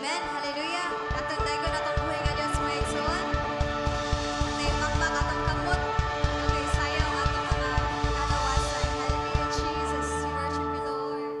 Amen. Hallelujah. Atong dagon atong buhay nga Dios mga igsoon. Atay makbak atong kamot. Atay sayaw atong mga kalawasan. Hallelujah, Jesus. We worship you, Lord.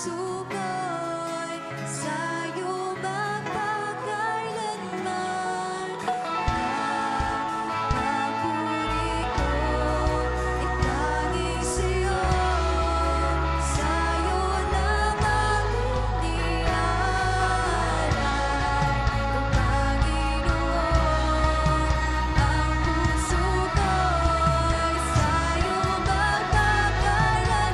puso ko'y sa'yo magpakailanman. Ang papuri ko ay tanging sa'yo, sa'yo lamang inialay. O Panginoon, ang puso ko'y sa'yo magpakailanman.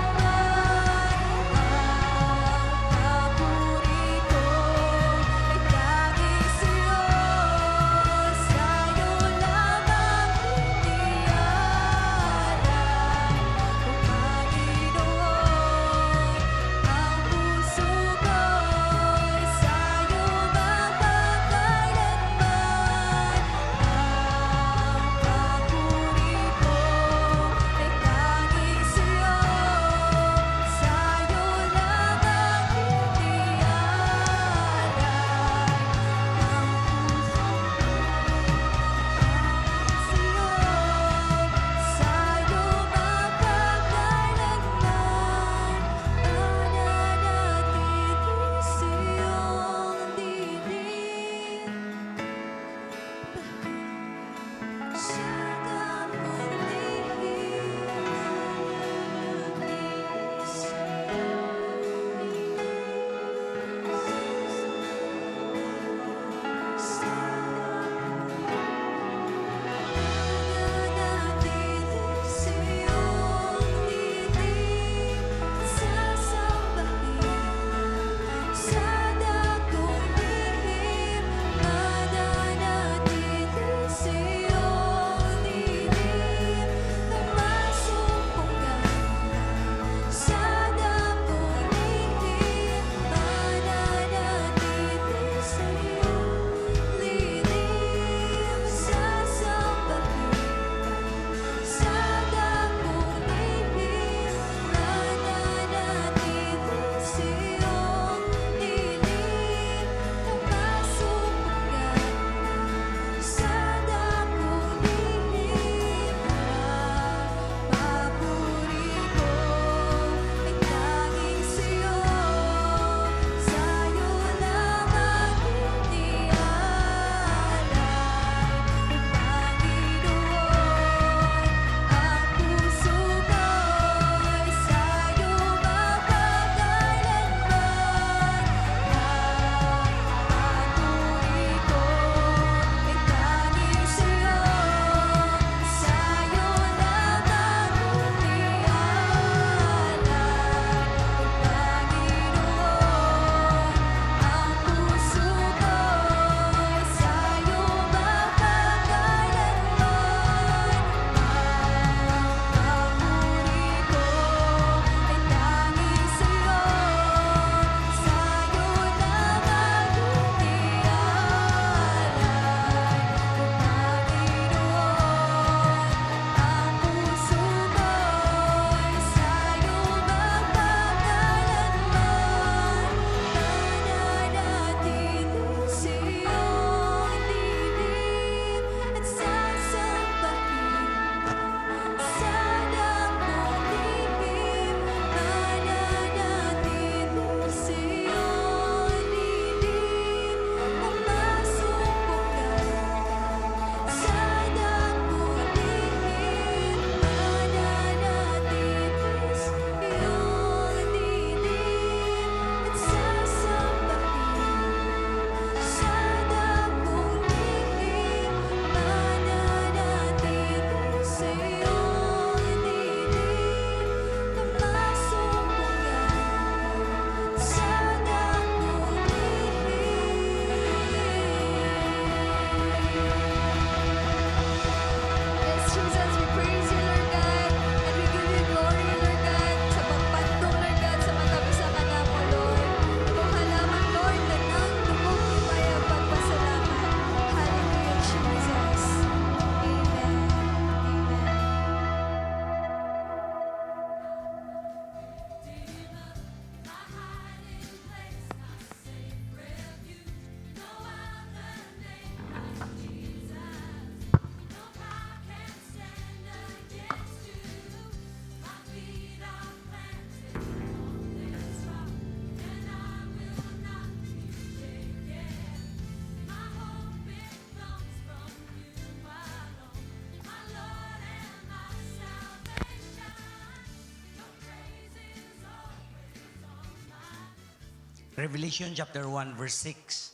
Revelation chapter 1, verse 6.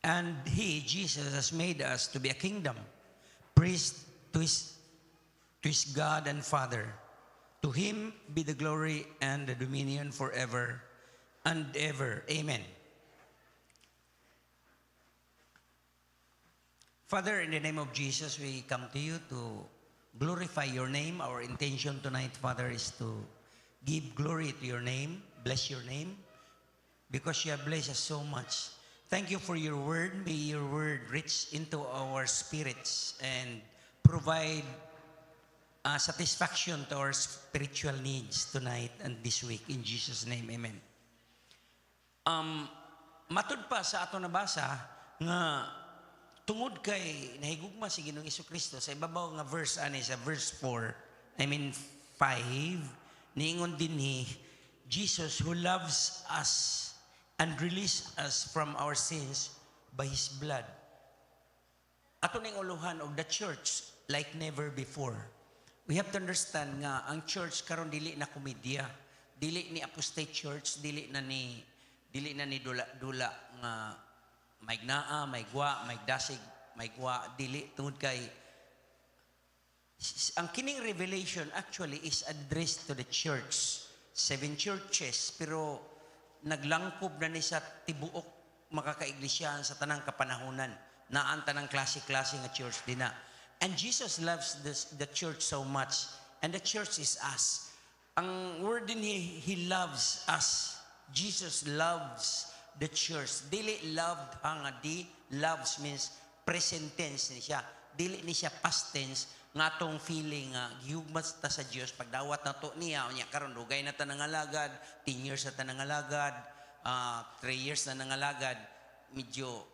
And he, Jesus, has made us to be a kingdom, priest to his God and Father. To him be the glory and the dominion forever and ever. Amen. Father, in the name of Jesus, we come to you to glorify your name. Our intention tonight, Father, is to give glory to your name, bless your name, because you have blessed us so much. Thank you for your word. May your word reach into our spirits and provide satisfaction to our spiritual needs tonight and this week. In Jesus' name, amen. Matud pa sa ato nabasa nga tungod kay nahigugma si Ginoong Jesucristo sa ibabaw nga verse ani sa verse 4, 5, niingon din ni Jesus who loves us and release us from our sins by His blood. Ato ning uluhan of the church like never before. We have to understand nga ang church karon dili na komedya, dili ni apostate church, dili na ni dula nga may gnaa, may gwa, may dasig, may gwa, dili tungod kay ang kining revelation actually is addressed to the church. 7 churches, pero naglangkob na ni sa tibuok makakaiglesia sa tanang kapanahunan. Naan tanang klase-klase nga church din na. And Jesus loves the church so much. And the church is us. Ang word din He loves us. Jesus loves the church. Dili loved hangadi. Loves means present tense ni siya. Dili ni siya past tense. Nga tong feeling nga gihugmat ta sa Dios pagdawat na to niya unya karon dugay na ta nangalagad 10 years na ta nangalagad 3 years na nangalagad medyo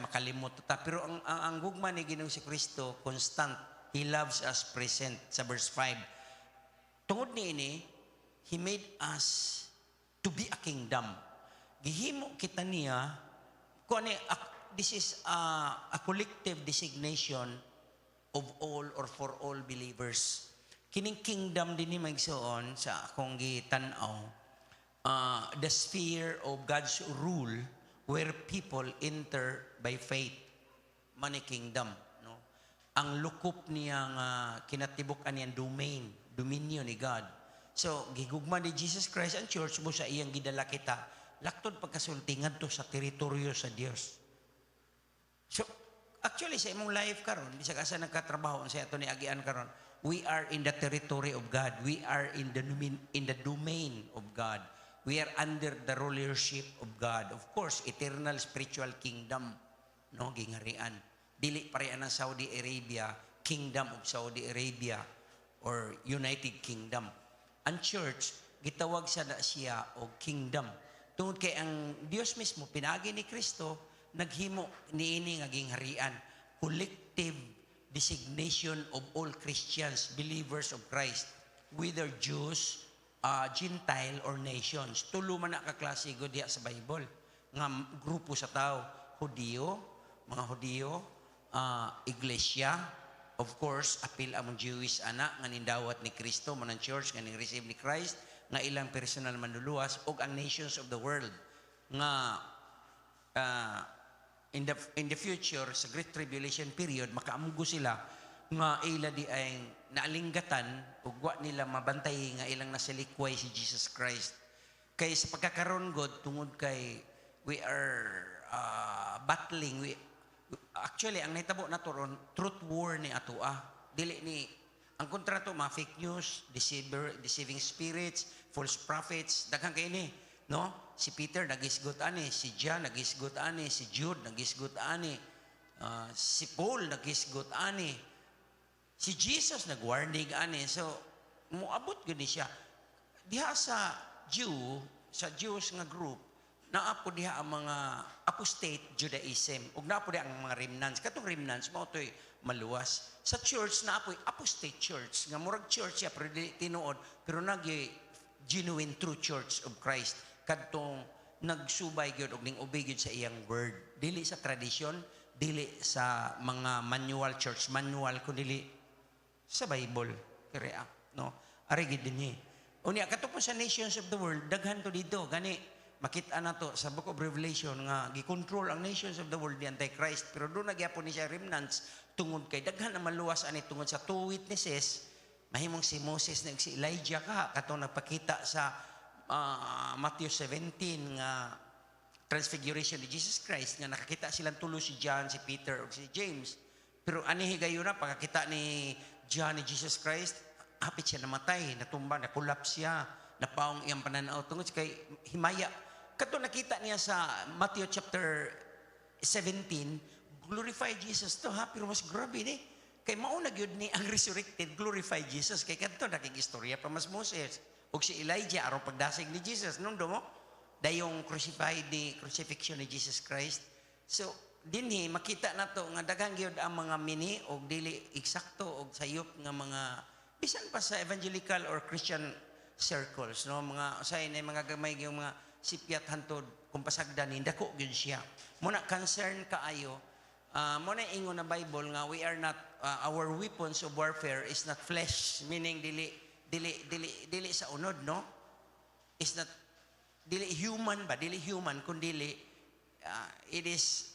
makalimot ta pero ang gugma ni Ginoong si Kristo constant. He loves us present sa verse 5 tungod niini He made us to be a kingdom. Gihimo kita niya kuani this is a collective designation of all or for all believers. Kining kingdom din ni magsuon sa akong gitanaw, the sphere of God's rule where people enter by faith. Mani kingdom, no? Ang lukop niya nga kinatibuk-an niyang dominion ni God. So, gigugma ni Jesus Christ ang church mo sa iyang gidala kita, laktod pagkasulti ngadto sa teritoryo sa Dios. So, actually, sa imong life karon, di sa kasa nagkatrabaho sa ato ni agian karon, we are in the territory of God. We are in the domain of God. We are under the rulership of God. Of course, eternal spiritual kingdom, no, gingarian. Dili pareha ng Saudi Arabia, Kingdom of Saudi Arabia or United Kingdom. Ang church, gitawag sa na siya o kingdom. Tungod kay ang Dios mismo pinagi ni Kristo naghimo niini nga gingharian, collective designation of all Christians, believers of Christ, whether Jews, Gentile or nations. Tulo man na kaklase go diya sa Bible nga grupo sa tao, mga Hudiyo, iglesia, of course, apil among Jewish anak nga nindawat ni Kristo manang church nga ning-receive ni Christ nga ilang personal manluluwas ug ang nations of the world nga in the future sa Great Tribulation period makaamgo sila nga ila di ay naalinggatan ug wa nila mabantay nga ilang nasalikway si Jesus Christ kay sa pagkakaron god tungod kay we are battling actually ang nahitabo nato ron truth war ni atoa dili ni ang kontrato mga fake news, deceiving spirits, false prophets, daghang kay ni, no? Si Peter nagisgot ani, si John nagisgot ani, si Jude nagisgot ani, si Paul nagisgot ani, si Jesus nagwarning ani. So moabot gud ni siya diha sa Jews nga group. Naapo diha ang mga apostate Judaism ug naapo diha ang mga remnants. Katong remnants mao toy maluwas. Sa church naapoy apostate church nga murag church ya pero dili tinuod pero genuine true church of Christ kadtong nagsubay gyud og ning obey gyud sa iyang word. Dili sa tradisyon, dili sa mga church manual kundi dili sa Bible. Kaya no, ari gid dinhi. Unya katupon sa nations of the world, daghan to dito. Gani, makita na to sa Book of Revelation nga gikontrol ang nations of the world ni Antichrist. Pero doon nagyapon ni siya remnants tungod kay daghan na maluwas ani tungod sa two witnesses. Mahimong si Moses nag si Elijah ka katong nagpakita sa Matthew 17 nga transfiguration ni Jesus Christ nga nakakita silang tulo si John, si Peter ug si James. Pero ani higayon na pagkakita ni John ni Jesus Christ, hapit siya namatay, natumba, nakulaps siya, napaong iyang pananaw tungod kay himaya. Kato nakita niya sa Matthew chapter 17, glorified Jesus to ha, pero mas grabe ni. Kay mauna gyud ni ang resurrected, glorified Jesus. Kay kadto nakigistorya pa mas Moses. Ug si Elijah aron pagdasig ni Jesus nung mo dayong crucified ni crucifixion ni Jesus Christ. So dinhi makita nato nga daghang gyud ang mga mini og dili eksakto og sayop nga mga bisan pa sa evangelical or Christian circles, no, mga usay na mga gamay yung mga sipyat hantod kung pasagdan ni dako gyud siya. Muna concern kaayo, muna ingon na Bible nga we are not our weapons of warfare is not flesh, meaning dili sa unod, no, is not dili human ba, dili human kundi it is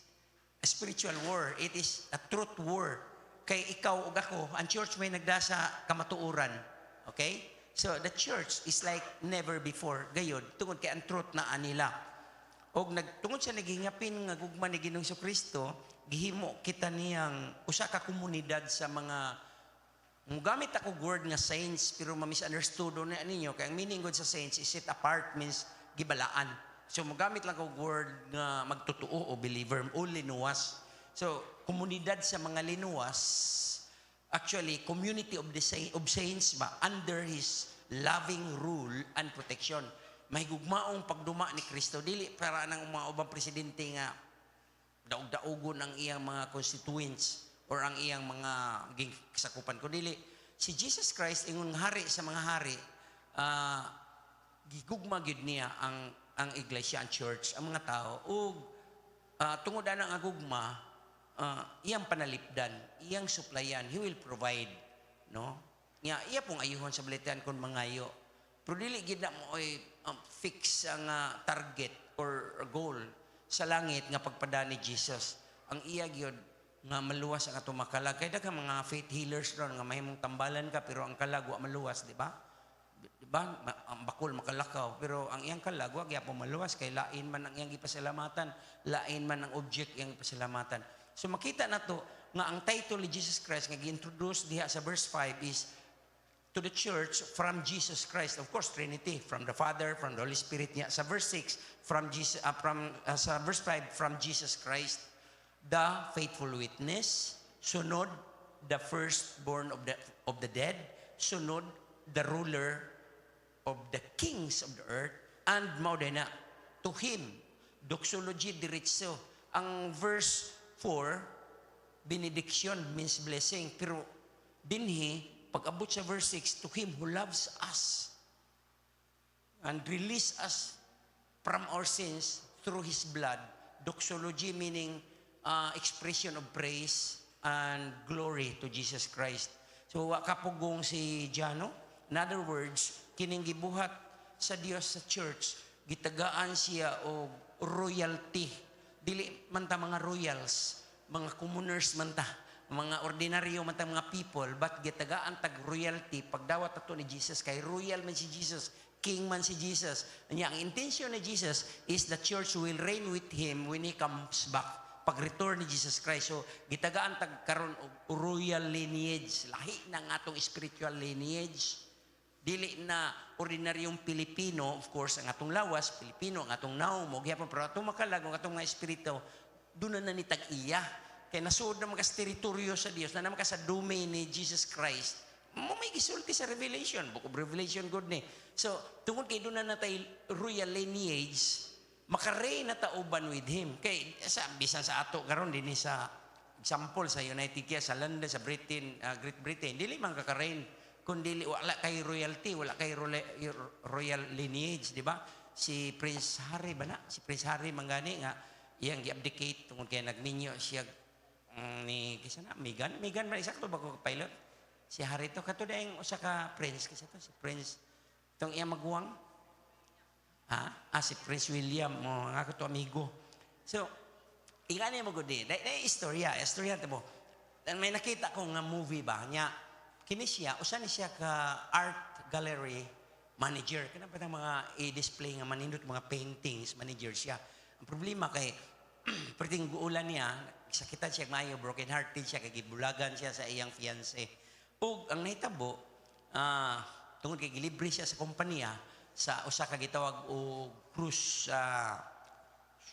a spiritual war, it is a truth war. Kay ikaw ug ako, ang church may nagdasa kamatuoran. Okay? So the church is like never before. Gayod, tungod kay ang truth na anila. Og tungod sa nagingapin nga gugma ni Ginoong Kristo, gihimo kita niyang usa ka komunidad sa mga mugamit ako word nga saints pero ma-misunderstood na ninyo kay ang meaning god sa saints is set apart means gibalaan. So mugamit lang ko word nga magtotoo o believer o linuwas. So, komunidad sa mga linuwas, actually, community of saints ba, under His loving rule and protection. May gugmaong pagduma ni Kristo. Dili para ng mga ubang presidente nga daog-daogon ang iyang mga constituents or ang iyang mga kasakupan ko. Dili, si Jesus Christ, ingon hari sa mga hari, gigugma gyud niya ang iglesia, ang church, ang mga tao. O tungod na ang agugma, iyang panalipdan, iyang suplayan, He will provide, no? Iya pong ayuhon sa balitan kung mangayo. Pero dili gid na mo ay fix ang target or goal sa langit nga pagpada ni Jesus. Ang iya gyud nga maluwas ang atong makalag. Kay daghang mga faith healers ron nga mahimong tambalan ka pero ang kalag wa maluwas, di ba? Di ba? Ang bakol makalakaw pero ang iyang kalag wa gyapon maluwas kay lain man ang iyang gipasalamatan, lain man ang object iyang gipasalamatan. So makita na to nga ang title ni Jesus Christ nga gi-introduce diha sa verse 5 is to the church from Jesus Christ. Of course, Trinity, from the Father, from the Holy Spirit niya. Sa verse 6, sa verse 5, from Jesus Christ, the faithful witness, sunod, the firstborn of the dead, sunod, the ruler of the kings of the earth, and maudena, to Him, doxology diretso. Ang verse 4, benediction means blessing. Pero dinhi, pag-abot sa verse 6, to Him who loves us and release us from our sins through His blood. Doxology meaning expression of praise and glory to Jesus Christ. So, kapugong si Jano. In other words, kining gibuhat sa Dios sa church, gitagaan siya o royalty. Dili man ta mga royals, mga commoners man ta, mga ordinaryo man ta mga people, but gitagaan tag royalty pagdawat ato ni Jesus kay royal man si Jesus, king man si Jesus. Anya ang intention ni Jesus is the church will reign with Him when He comes back. Pag-return ni Jesus Christ. So gitagaan tag karon og royal lineage, lahi na nga atong spiritual lineage. Dili na ordinaryong Pilipino, of course, ang atong lawas, Pilipino, ang atong naom, o gyapon, pero atong makalag, ang atong mga espiritu, doon na nitag-iya. Kaya nasuod na mga teritoryo sa Dios, na naman ka sa domain ni Jesus Christ. May gisulti sa Revelation, Book of Revelation, good ni. So, tungkol kay doon na natay royal lineage, makareign na tauban with Him. Kay, bisan sa ato, karon din sa example, sa United Kingdom, sa London, sa Britain, Great Britain, dili man kakareign kundi wala kay royalty, wala kay royal lineage, di ba? Si Prince Harry ba na? Si Prince Harry mangani nga iyang gi-abdicate tungod kay nagminyo siya ni kisa na Meghan ba eksakto ba ko pilot? Si Harry to kato daing usa ka prince kisa to si Prince Itong iya maguwang. Si Prince William, mo nga ko to amigo. So, ingani mo gudi. Dahil istorya ito mo. May nakita ko nga movie ba, niya, kini siya, usan ni siya ka art gallery manager. Kaya ba mga i-display nga manindot, mga paintings, manager siya. Ang problema kay, perting guulan niya, sakitan siya mayo, broken hearted siya, kagibulagan siya sa iyang fiancé. O ang nahitabo, tungod kay gilibre siya sa kompanya, sa usa ka gitawag o cruise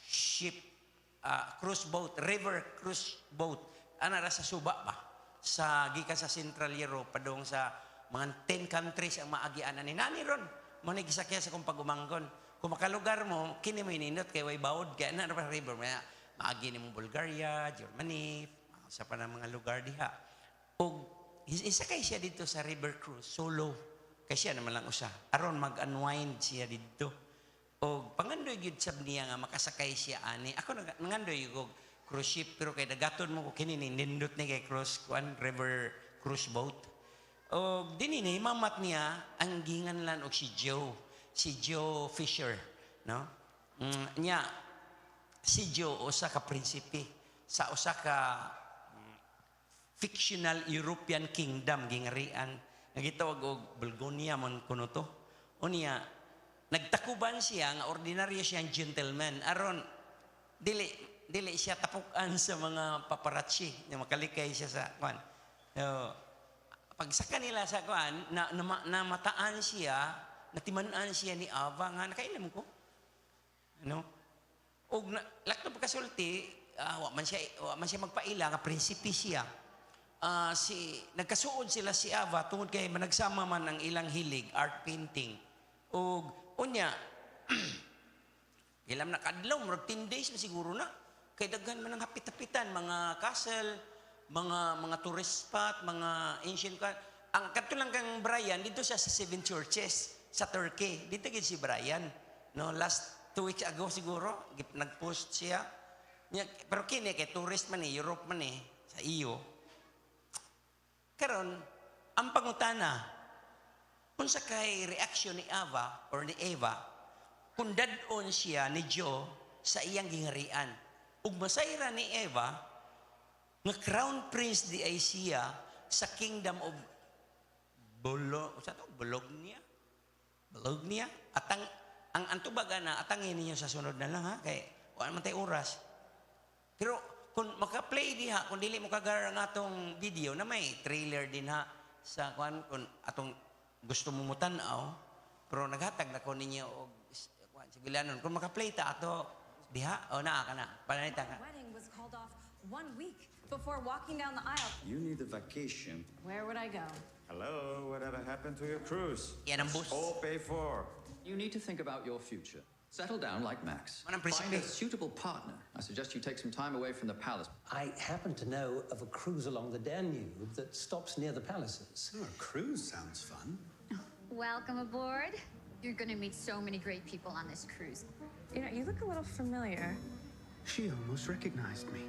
ship, cruise boat, river cruise boat. Ana ra sa suba ba? Sa gikan sa Central Europe padung sa mga 10 countries ang maagian ani nani ron. Mo ni gisakya sa kung pagumanggon. Kung makalugar mo, kini mo inindot kay way bawod kay ana ra river maagi ni mo Bulgaria, Germany, sa pa ng mga lugar diha. Og isa kay siya dito sa river cruise solo. Kasi siya naman lang usa. Aron mag-unwind siya dito. O pangandoy gyud sab niya nga makasakay siya ani. Ako nangandoy gyud cruise ship pero kay dagaton mo ko kini nindot ni kay river cruise boat. O dinhi ni mamat niya ang ginganlan og si Joe Fisher, no? Niya si Joe usa ka prinsipe sa usa ka fictional European kingdom gingarian. Nagitawag og Bulgonia man kuno to. Unya nagtakuban siya nga ordinaryo siyang gentleman aron dili siya tapukan sa mga paparazzi nga makalikay siya sa kwan. Pag sa kanila sa kwan namataan siya, natiman-an siya ni Ava nga nakailam ko. Ano? Og lakto pagkasulti, wa man siya magpaila nga prinsipe siya. Nagkasuod sila si Ava tungod kay managsama man ang ilang hilig, art painting. O unya, ilam na kadlaw, murag 10 days na siguro na. Kay daghan man ang hapit-hapitan, mga castle, mga tourist spot, mga ancient. Ang katulang kang Brian, dito siya sa 7 churches sa Turkey. Dito gid si Brian. No, last 2 weeks ago siguro, nag-post siya. Pero kini kay tourist man Europe man sa iyo. Karon, ang pangutana, unsa kay reaksyon ni Ava or ni Eva, kung dadon siya ni Joe sa iyang gingarian. Ug masayra ni Eva, nga crown prince di ay siya sa kingdom of Bologna. At ang antubaga na, atangin ninyo sa sunod na lang ha, kay wala man tayo oras. Pero, kung maka-play diha, kung dili mo kagar ang atong video na may trailer din ha sa kung atong gusto mo mutanaw, pero naghatag na ko ninyo og sigilanon. Kung maka-play ta ato diha, naa ka na. Pananita ka. The wedding was called off 1 week before walking down the aisle. You need a vacation. Where would I go? Hello, whatever happened to your cruise? Yan ang bus. All paid for. You need to think about your future. Settle down like Max. Manang Find prinsipe. a suitable partner. I suggest you take some time away from the palace. I happen to know of a cruise along the Danube that stops near the palaces. Oh, a cruise sounds fun. Welcome aboard. You're going to meet so many great people on this cruise. You know, you look a little familiar. She almost recognized me.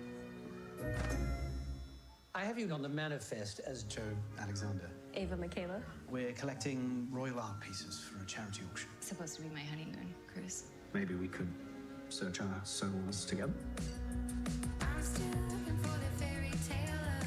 I have you on the manifest as Joe Alexander. Ava Michaela. We're collecting royal art pieces for a charity auction. Supposed to be my honeymoon cruise. Maybe we could search our souls together. I'm still looking for the fairy tale of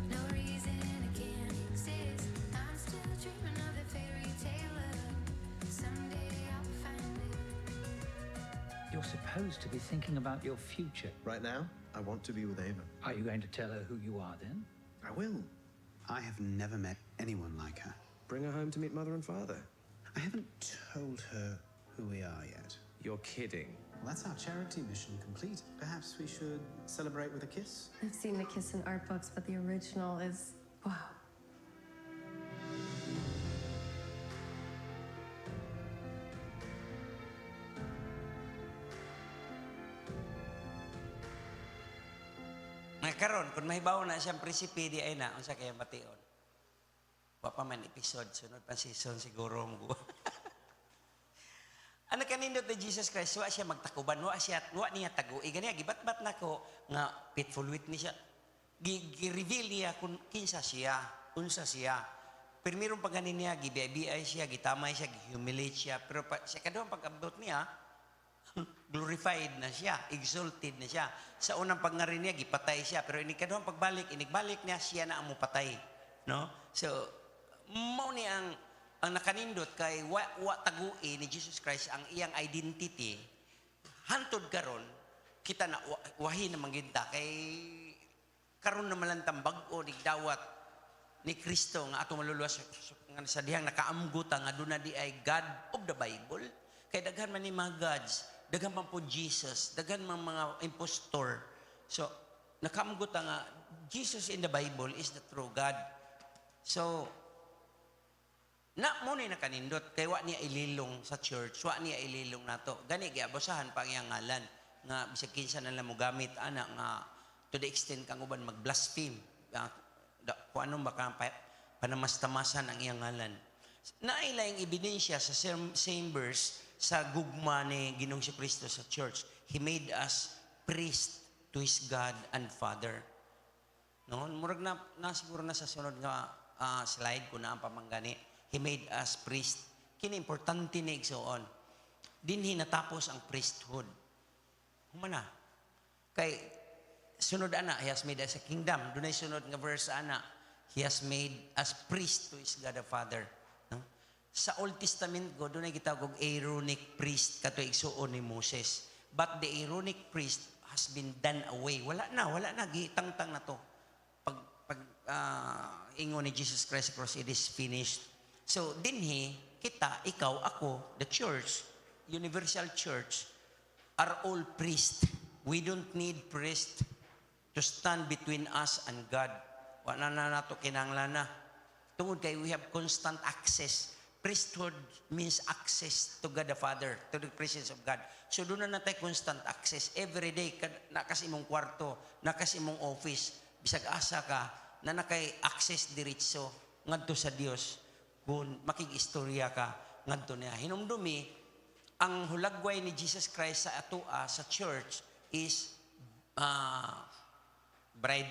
no reason it can't exist. I'm still dreaming of the fairy tale of someday I'll find it. You're supposed to be thinking about your future. Right now, I want to be with Ava. Are you going to tell her who you are then? I will. I have never met anyone like her. Bring her home to meet mother and father. I haven't told her who we are yet. You're kidding. Well, that's our charity mission complete. Perhaps we should celebrate with a kiss? I've seen the kiss in art books, but the original is wow. Nga karon kung mahibaw na siyang prinsipe di ay na unsa kay mation. Wa pa man episode sunod pa season siguro mo. Ano kanindot ni Jesus Christ, wa siya magtakuban, wa niya taguig ganiya gibat-bat nako nga faithful witness siya. Gi-reveal niya kung kinsa siya, unsa siya. Pirmirong pag ganin niya, gibiyay siya, gitamay siya, humiliate siya, pero sa kaduhang pag-abot niya, glorified na siya, exalted na siya. Sa unang pagngari niya, gipatay siya, pero kaduhang pagbalik, inigbalik niya, siya na ang mupatay. No? So, mao ni ang nakanindot kay wa tagui ni Jesus Christ ang iyang identity. Hantod karon kita na wahi na manginta kay karon na malantang bag-o dawat ni Kristo nga ato maluluwas nga sa dihang nakaamgot nga aduna di ay God of the Bible. Kay daghan man ni mga gods, daghan man po Jesus, daghan man mga impostor. So nakaamgot nga Jesus in the Bible is the true God. So na mo ni nakanindot kay wa niya ililong sa church, wa niya ililong nato. Gani giabusahan pa ang iyang ngalan nga bisag kinsa na lang mo gamit ana nga to the extent kang uban mag-blaspheme. Kung anong baka panamastamasan ang iyang ngalan. Nailayang ebidensya sa same verse sa gugma ni Ginoong Kristo sa church. He made us priest to His God and Father. No, murag na siguro na sa sunod nga slide ko na ang pamanggani. He made us priest. Kini importante ni igsoon. Dinhi natapos ang priesthood. Humana. Kay sunod ana, He has made us a kingdom. Dunay sunod nga verse ana, He has made us priest to His God the Father. No? Sa Old Testament go dunay gitawag og Aaronic priest kato igsuon ni Moses. But the Aaronic priest has been done away. Wala na gitangtang na to. Pag ingon ni Jesus Christ cross, it is finished. So dinhi kita, ikaw, ako, the church, universal church are all priests. We don't need priest to stand between us and God. Wala na nato kinahanglan na. Tungod kay we have constant access. Priesthood means access to God the Father, to the presence of God. So doon na natay constant access. Every day, nakas imong kwarto, nakas imong office, bisag asa ka, na nakay access diretso ngadto sa Dios. Kung makig-istorya ka ngadto niya. Hinumdumi, ang hulagway ni Jesus Christ sa atua sa church is bride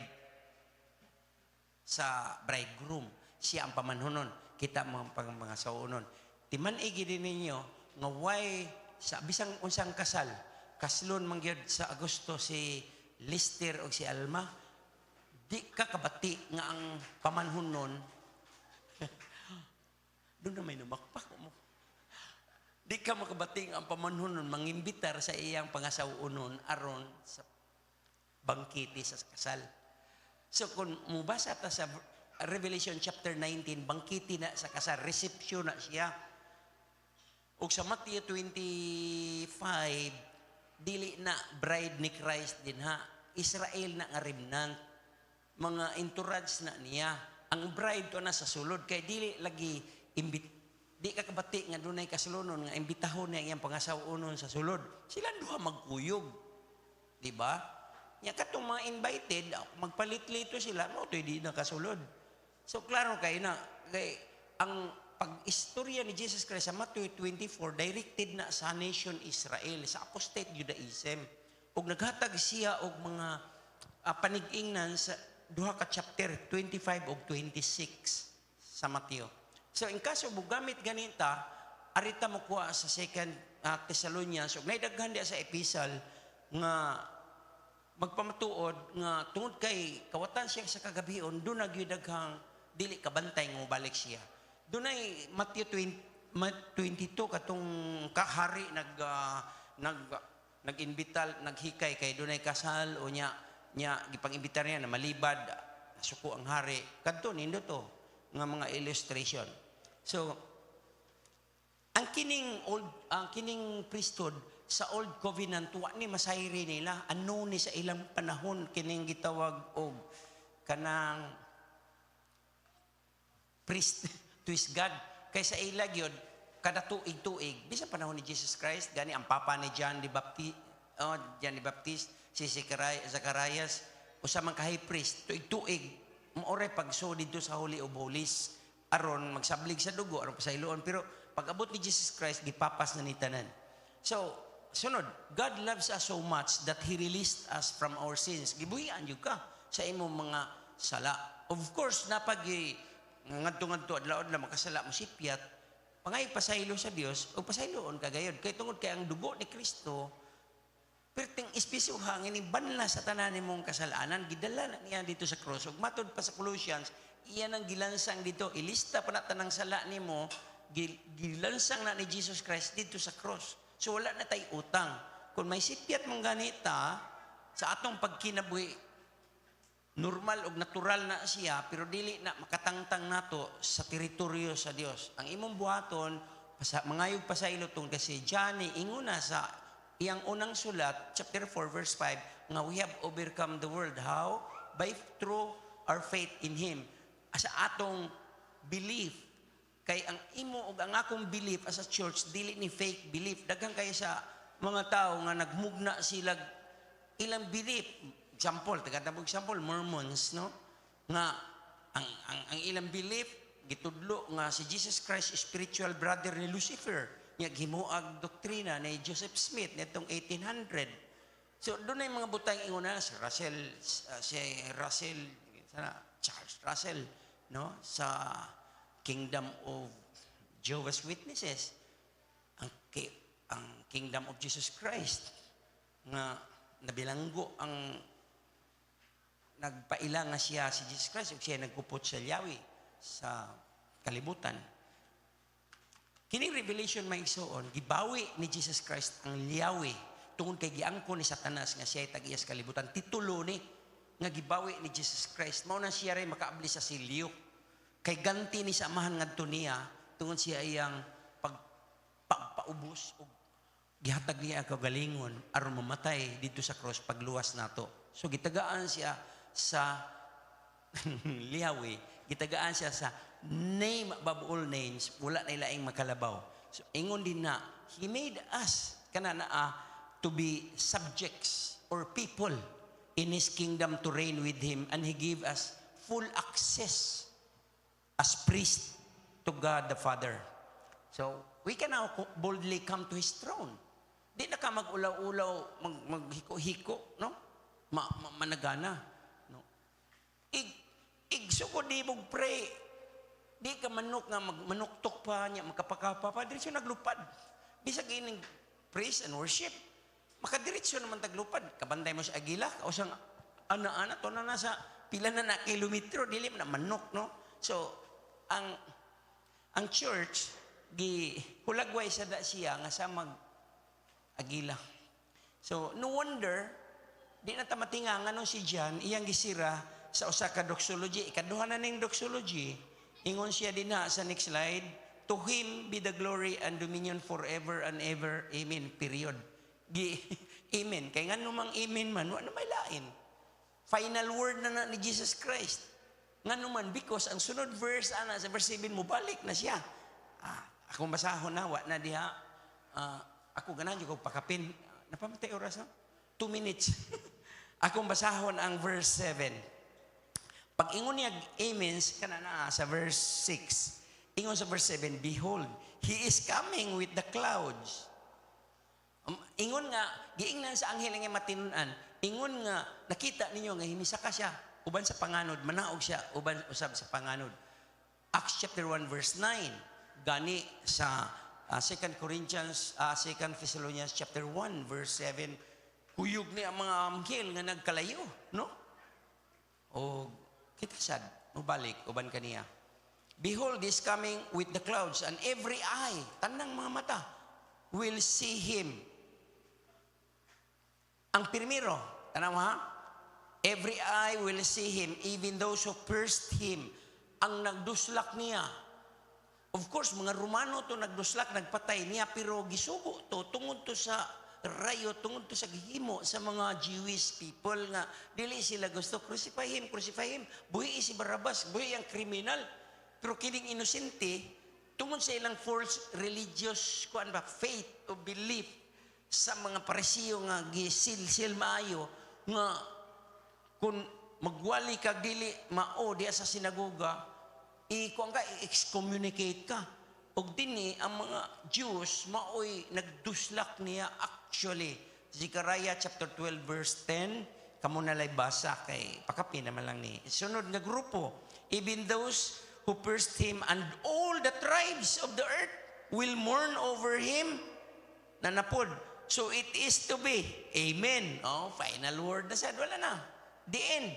sa bridegroom. Siya ang pamanhunon. Kita mga saunon. Timan igi din ninyo nga why sa bisang unsang kasal kaslon mangyod sa Agosto si Lister o si Alma, di ka kabati nga ang pamanhunon doon na may numakpak mo. Di ka makabating ang pamanhunon mangimbitar sa iyang pangasawunon aron sa bangkiti sa kasal. So kung mubasa ta sa Revelation chapter 19, bangkiti na sa kasal, reception na siya. O sa Matthew 25, dili na bride ni Christ din ha. Israel na nga remnant. Mga entourage na niya. Ang bride ko na sa sulod, kay dili lagi di ka kabati nga dunay kasulunon nga imbitahon niya iyang pangasawunon sa sulod. Sila duha magkuyog. Di ba? Nya katong mga invited, magpalit-lito sila, mo to'y di nakasulod. So klaro kay na kay ang pag-istorya ni Jesus Christ sa Matthew 24 directed na sa nation Israel, sa apostate Judaism. Ug naghatag siya og mga panig-ingnan sa duha ka chapter 25 ug 26 sa Matthew. So in kaso bugamit ganita, arita mo kuha sa 2 Thessalonians ug naidaghan diya sa epistle nga magpamatuod nga tungod kay kawatan siya sa kagabion, doon nagyudaghang dili kabantay nga balik siya. Dunay Matthew 22 katong kahari nag-invital, naghikay kay dunay kasal o nya gipang-imbitar niya na malibad, nasuko ang hari. Kadto nindo to nga mga illustration. So ang kining priesthood sa Old Covenant wa ni masayri nila, ano ni sa ilang panahon kining gitawag og kanang priest to His God. Kay sa ila gyud kada tuig bisa panahon ni Jesus Christ gani ang papa ni John the Baptist, si Zacharias usa man ka high priest tuig maoray pagso dito sa Holy of Holies aron magsablig sa dugo aron pasayloon, pero pag-abot ni Jesus Christ gipapas na ni tanan. So sunod, God loves us so much that He released us from our sins. Gibuhian jud ka sa imong mga sala. Of course, napag ngadto-ngadto adlaw adlaw makasala mo sipyat, pangay pasaylo sa Dios o pasayloon kagayod kay tungod kay ang dugo ni Kristo perting espesyal hangin ni banla sa tanan nimong kasalanan gidala na niya dito sa cross ug matud pa sa Colossians iyan ang gilansang dito ilista pa na tanang sala nimo gilansang na ni Jesus Christ dito sa cross so wala na tay utang kung may sipyat mong ganita sa atong pagkinabuhi normal o natural na siya pero dili na makatangtang nato sa teritoryo sa Dios ang imong buhaton mangayog pasaylo tong kasi Johnny inguna sa iyang unang sulat, chapter 4, verse 5, nga we have overcome the world. How? By through our faith in Him. Asa atong belief, kay ang imo o ang akong belief as a church, dili ni fake belief. Daghang kayo sa mga tao nga nagmugna sila ilang belief. Example, example, Mormons, no? Nga, ang ilang belief, gitudlo nga si Jesus Christ, spiritual brother ni Lucifer. Nga gimuag doktrina ni Joseph Smith nitong 1800. So doon ay mga butang inguna si Charles Russell no sa Kingdom of Jehovah's Witnesses ang Kingdom of Jesus Christ nga nabilanggo ang nagpaila nga siya si Jesus Christ ug siya nagkupot sa Yahweh sa kalibutan. Kining revelation maigsoon, gibawi ni Jesus Christ ang Yahweh tungod kay giangko ni Satanas nga siya ay tag-iyas kalibutan. Titulo ni nga gibawi ni Jesus Christ. Mao na siya ray makaabli sa silyo. Kay ganti ni sa amahan ngadto niya tungod siya iyang pagpaubos ug gihatag niya ang kagalingon aron mamatay dito sa cross pagluwas nato. So gitagaan siya sa Yahweh, gitagaan siya sa name above all names, wala na ilaing makalabaw. So, ingon din na, He made us, to be subjects or people in His kingdom to reign with Him, and He gave us full access as priest to God the Father. So, we can now boldly come to His throne. Di na ka mag-ulaw-ulaw, maghiko-hiko, no? Managana. No? Igsugod di mong pray, di ka manok nga manuktok pa niya, makapakapa pa, diretso naglupad. Bisag ining praise and worship, makadiretso naman taglupad. Kabantay mo sa agila, kausang ana-ana, to na nasa pila na kilometro, dili na manok, no? So, ang church, hulagway sa da siya nga sa mag-agila. So, no wonder, di na tamatingangan no si John, iyang gisira sa usa ka doxology. Ikaduha na ning doxology, ingon siya din na sa next slide, to Him be the glory and dominion forever and ever. Amen. Period. Amen. Kaya nga numang amen man, wala may lain. Final word na ni Jesus Christ. Nga naman, because ang sunod verse, sa verse 7 mo, balik na siya. Akong basahon na, wala na diha. Ako ganan yung pakapin. Napamatay oras, no? 2 minutes. Akong basahon ang verse 7. Pag ingon niya amens, kanana sa verse 6, ingon sa verse 7, behold, He is coming with the clouds. Ingon nga, giingnan sa anghel nga matinunan, ingon nga, nakita ninyo nga hinisaka siya, uban sa panganod, manaog siya, uban usab sa panganod. Acts chapter 1 verse 9, gani sa 2 Thessalonians chapter 1 verse 7, huyog ni ang mga anghel nga nagkalayo, no? O kita sad, mubalik, uban kaniya. Behold, He is coming with the clouds, and every eye, tanang mga mata, will see Him. Ang pirmiro, tanang ha? Every eye will see Him, even those who pierced Him. Ang nagduslak niya. Of course, mga Romano to nagduslak, nagpatay niya, pero gisugo to, tungod to sa rayo, tungod to sa gihimo sa mga Jewish people nga dili sila gusto crucify him, buhi si Barabbas, buhi ang kriminal, pero kining inosente tungod sa ilang false religious faith o belief sa mga parisiyo nga gisilsil maayo nga kung magwali ka dili mao diya sa sinagoga i-excommunicate ka. Og dinhi ang mga Jews maoy nagduslak niya actually. Zechariah chapter 12 verse 10, kamo nalay basa kay pakapin naman lang ni. Sunod nga grupo, even those who pierced him, and all the tribes of the earth will mourn over him. Nanapod. So it is to be. Amen. Oh, final word na sad. Wala na. The end.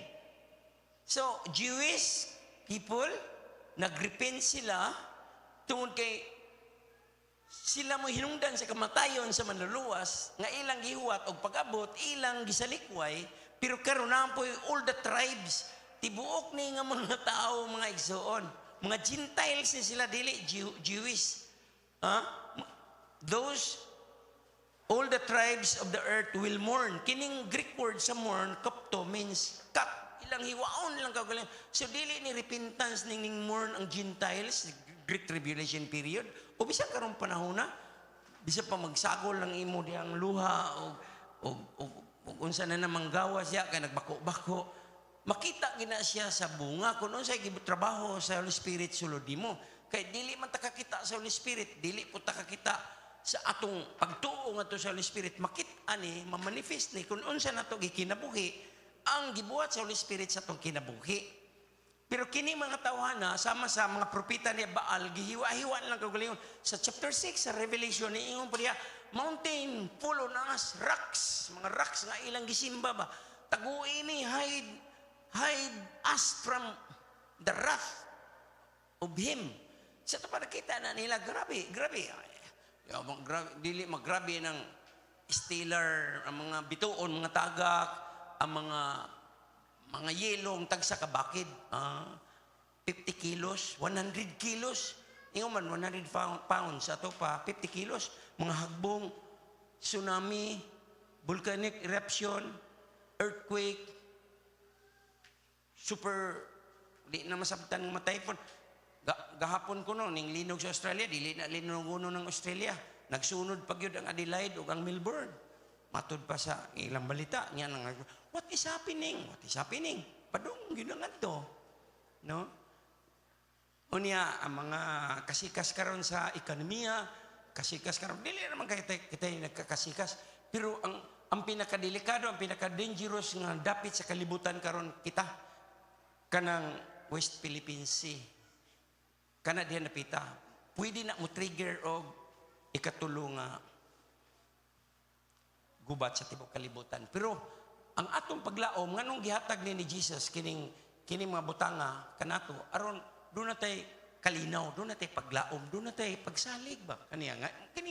So, Jewish people, nagrepent sila tungod kay sila mo hinungdan sa kamatayon sa manluluwas nga ilang gihuwat og pag-abot, ilang gisalikway, pero karon na po all the tribes, tibuok ni nga mga tao, mga igsoon, mga Gentiles ni sila, dili Jewish. All the tribes of the earth will mourn. Kining Greek word sa mourn, kapto, means cut. Ilang hiwaon lang kagaling. So, dili ni repentance ning mourn ang Gentiles, Greek Tribulation period, o bisan karong panahon na, bisan pa magsagol lang imo diyang luha, o unsa na namang gawa siya, kaya nagbako-bako, makita gina siya sa bunga, kung unsay trabaho sa Holy Spirit sulod mo. Kaya dili man takakita sa Holy Spirit, dili po takakita sa atong pagtuo nga to sa Holy Spirit, makita ni, mamanifest ni, kung unsa na to gikinabuhi, ang gibuhat sa Holy Spirit sa atong kinabuhi. Pero kini mga tawhana, sama sa mga propeta ni Baal, gihiwa-hiwa lang kagalingon. Sa chapter 6, sa Revelation, niingon po niya, mountain full on us, rocks, mga rocks nga ilang gisimba ba, taguin ni, hide us from the wrath of Him. Sa ito pa nakita na nila, grabe, dili magrabe ng stealer, ang mga bituon, mga tagak, ang mga yelong tagsa ka bakid. 50 kilos, 100 kilos. Ingon man 100 pounds ato pa 50 kilos. Mga hagbong, tsunami, volcanic eruption, earthquake, super di na masabtan ng typhoon. Gahapon ko no, ning linog sa Australia, dili na linog ng Australia. Nagsunod pag yun ang Adelaide o ang Melbourne. Matod pa sa ilang balita. Nga nang, what is happening? What is happening? Padung, ginangan to. No? Unya, ang mga kasikas karon sa ekonomiya, kasikas karon, dili naman kita yung nagkakasikas. Pero ang pinakadelikado, ang pinaka-dangerous nga dapit sa kalibutan karon kita, kanang West Philippine Sea. Kana diyan napita, pwede na mo trigger og ikatulong nga gubat sa tibok kalibutan. Pero ang atong paglaom nganong gihatag ni Jesus kining mga butanga kanato aron do na tay kalinaw, do na tay paglaom, do na tay pagsalig ba kaniya